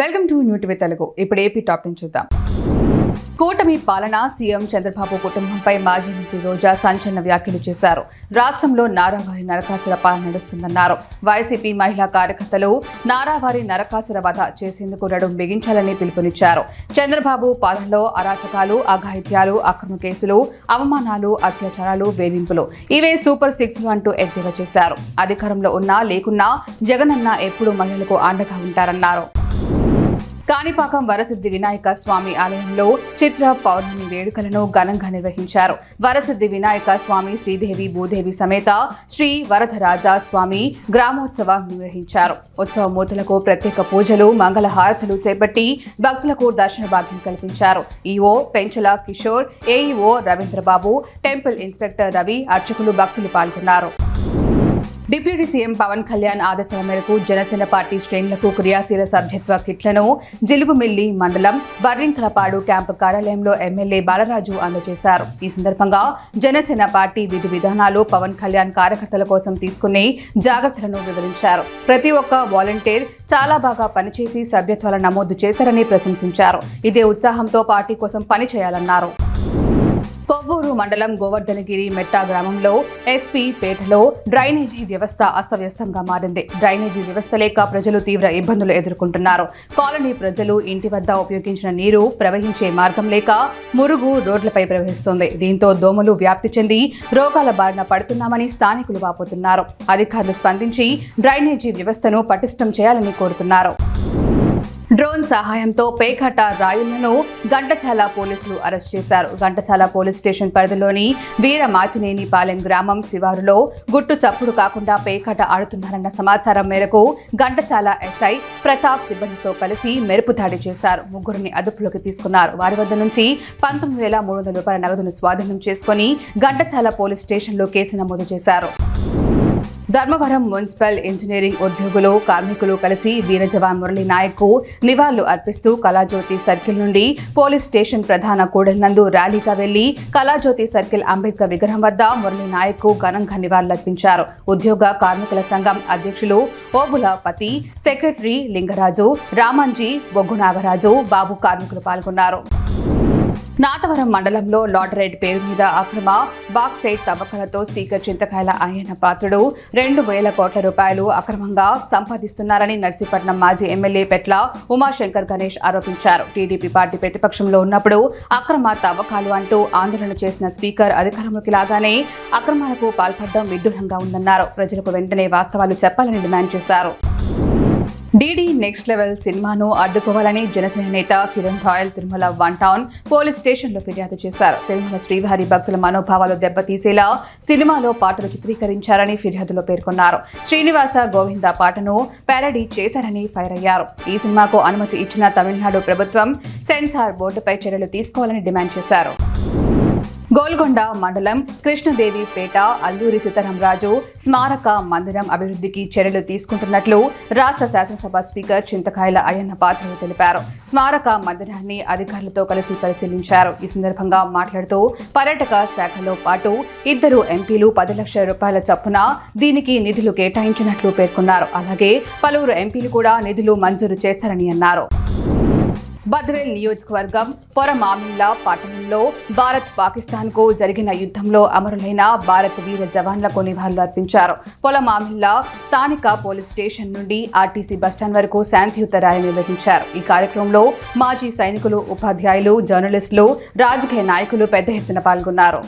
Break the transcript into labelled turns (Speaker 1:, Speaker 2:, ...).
Speaker 1: Welcome to new TV Telugu. ఇప్పుడు AP top ని చూద్దాం. కూటమి పాలన సీఎం చంద్రబాబు కుటుంబంపై మాజీ మంత్రి రోజా సంచలన వ్యాఖ్యలు చేశారు. రాష్ట్రంలో నారావారి నరకాసుర పాలన నడుస్తుందన్నారు. వైసీపీ మహిళా కార్యకర్తలు నారావారి నరకాసుర వధ చేసేందుకు నడుం బిగించాలని పిలుపునిచ్చారు. చంద్రబాబు పాలనలో అరాచకాలు, అఘాయిత్యాలు, అక్రమ కేసులు, అవమానాలు, అత్యాచారాలు, వేధింపులు ఇవే సూపర్ 6 అంటూ ఎద్దేవా చేశారు. అధికారంలో ఉన్నా లేకున్నా జగనన్న ఎప్పుడూ మహిళలకు అండగా ఉంటారన్నారు. కాణిపాకం వరసిద్ధి వినాయక స్వామి ఆలయంలో చిత్ర పౌర్ణమి వేడుకలను ఘనంగా నిర్వహించారు. వరసిద్ధి వినాయక స్వామి శ్రీదేవి భూదేవి సమేత శ్రీ వరదరాజ స్వామి గ్రామోత్సవం నిర్వహించారు. ఉత్సవమూర్తులకు ప్రత్యేక పూజలు, మంగళ హారతులు చేపట్టి భక్తులకు దర్శన భాగ్యం కల్పించారు. EO Penchala Kishore, AEO Ravindra Babu, temple inspector Ravi, అర్చకులు, భక్తులు పాల్గొన్నారు. డిప్యూటీ సీఎం పవన్ కళ్యాణ్ ఆదేశాల మేరకు జనసేన పార్టీ శ్రేణులకు క్రియాశీల సభ్యత్వ కిట్లను జిలుగుమిల్లి మండలం బర్రింకలపాడు క్యాంపు కార్యాలయంలో ఎమ్మెల్యే బాలరాజు అందజేశారు. ఈ సందర్భంగా జనసేన పార్టీ విధి విధానాలు, పవన్ కళ్యాణ్ కార్యకర్తల కోసం తీసుకునే జాగ్రత్తలను వివరించారు. ప్రతి ఒక్క వాలంటీర్ చాలా బాగా పనిచేసి సభ్యత్వాల నమోదు చేశారని ప్రశంసించారు. ఇదే ఉత్సాహంతో పార్టీ కోసం పని చేయాలన్నారు. కొవ్వూరు మండలం గోవర్ధనగిరి మెట్ట గ్రామంలో ఎస్పీ పేటలో డ్రైనేజీ వ్యవస్థ అస్తవ్యస్తంగా మారింది. డ్రైనేజీ వ్యవస్థ లేక ప్రజలు తీవ్ర ఇబ్బందులు ఎదుర్కొంటున్నారు. కాలనీ ప్రజలు ఇంటి వద్ద ఉపయోగించిన నీరు ప్రవహించే మార్గం లేక మురుగు రోడ్లపై ప్రవహిస్తోంది. దీంతో దోమలు వ్యాప్తి చెంది రోగాల బారిన పడుతున్నామని స్థానికులు వాపోతున్నారు. అధికారులు స్పందించి డ్రైనేజీ వ్యవస్థను పటిష్టం చేయాలని కోరుతున్నారు. డ్రోన్ సహాయంతో పేకట రాయులను ఘంటసాల పోలీసులు అరెస్ట్ చేశారు. ఘంటసాల పోలీస్ స్టేషన్ పరిధిలోని వీరమాచినేనిపాలెం గ్రామం శివారులో గుట్టు చప్పుడు కాకుండా పేకట ఆడుతున్నారన్న సమాచారం మేరకు ఘంటసాల ఎస్ఐ ప్రతాప్ సిబ్బందితో కలిసి మెరుపు దాడి చేశారు. ముగ్గురిని అదుపులోకి తీసుకున్నారు. వారి వద్ద నుంచి 19,300 రూపాయల నగదును స్వాధీనం చేసుకుని ఘంటసాల పోలీస్ స్టేషన్లో కేసు నమోదు చేశారు. ధర్మవరం మున్సిపల్ ఇంజనీరింగ్ ఉద్యోగులు, కార్మికులు కలిసి వీర జవాన్ మురళీ నాయక్ కు నివాళులు అర్పిస్తూ కళాజ్యోతి సర్కిల్ నుండి పోలీస్ స్టేషన్ ప్రధాన కూడలినందు ర్యాలీగా వెళ్లి కళాజ్యోతి సర్కిల్ అంబేద్కర్ విగ్రహం వద్ద మురళీ నాయక్ కు ఘనంగా నివాళులర్పించారు. ఉద్యోగ కార్మికుల సంఘం అధ్యక్షులు ఓబుల పతి, సెక్రటరీ లింగరాజు, రామంజీ, బొగ్గు నాగరాజు, బాబు కార్మికులు పాల్గొన్నారు. నాతవరం మండలంలో లాటరైట్ పేరు మీద అక్రమ బాక్సైట్ తవ్వకాలతో స్పీకర్ చింతకాయల అయ్యన్న పాత్రుడు 2,000 కోట్ల రూపాయలు అక్రమంగా సంపాదిస్తున్నారని నర్సీపట్నం మాజీ ఎమ్మెల్యే పెట్ల ఉమాశంకర్ గణేష్ ఆరోపించారు. టీడీపీ పార్టీ ప్రతిపక్షంలో ఉన్నప్పుడు అక్రమ తవ్వకాలు అంటూ ఆందోళన చేసిన స్పీకర్ అధికారంలోకి లాగానే అక్రమాలకు పాల్పడడం విడ్డూరంగా ఉందన్నారు. ప్రజలకు వెంటనే వాస్తవాలు చెప్పాలని డిమాండ్ చేశారు. డీడీ నెక్స్ట్ లెవెల్ సినిమాను అడ్డుకోవాలని జనసేన నేత Kiran royal Tirumala 1 town police స్టేషన్లో ఫిర్యాదు చేశారు. తిరుమల శ్రీవారి భక్తుల మనోభావాలు దెబ్బతీసేలా సినిమాలో పాటలు చిత్రీకరించారని ఫిర్యాదులో పేర్కొన్నారు. శ్రీనివాస గోవింద పాటను ప్యారడీ చేశారని ఫైర్ అయ్యారు. ఈ సినిమాకు అనుమతి ఇచ్చిన తమిళనాడు ప్రభుత్వం సెన్సార్ బోర్డుపై చర్యలు తీసుకోవాలని డిమాండ్ చేశారు. గోల్కొండ మండలం కృష్ణదేవిపేట అల్లూరి సీతారామరాజు స్మారక మందిరం అభివృద్ధికి చర్యలు తీసుకుంటున్నట్లు రాష్ట్ర శాసనసభ స్పీకర్ చింతకాయల అయ్యన్న పాత్రుడు తెలిపారు. స్మారక మందిరాన్ని అధికారులతో కలిసి పరిశీలించారు. ఈ సందర్భంగా మాట్లాడుతూ పర్యాటక శాఖలో పాటు 2 ఎంపీలు 10 లక్షల రూపాయల చొప్పున దీనికి నిధులు కేటాయించినట్లు పేర్కొన్నారు. అలాగే పలువురు ఎంపీలు కూడా నిధులు మంజూరు చేస్తారని అన్నారు. బద్వేల్ నియోజకవర్గం పొరమామిల్లా పట్టణంలో భారత్ పాకిస్తాన్ కు జరిగిన యుద్ధంలో అమరులైన భారత్ వీర జవాన్లకు నివాళులు అర్పించారు. పొలమామిల్లా స్థానిక పోలీస్ స్టేషన్ నుండి ఆర్టీసీ బస్టాండ్ వరకు శాంతియుత ర్యాలీ నిర్వహించారు. ఈ కార్యక్రమంలో మాజీ సైనికులు, ఉపాధ్యాయులు, జర్నలిస్టులు, రాజకీయ నాయకులు పెద్ద ఎత్తున పాల్గొన్నారు.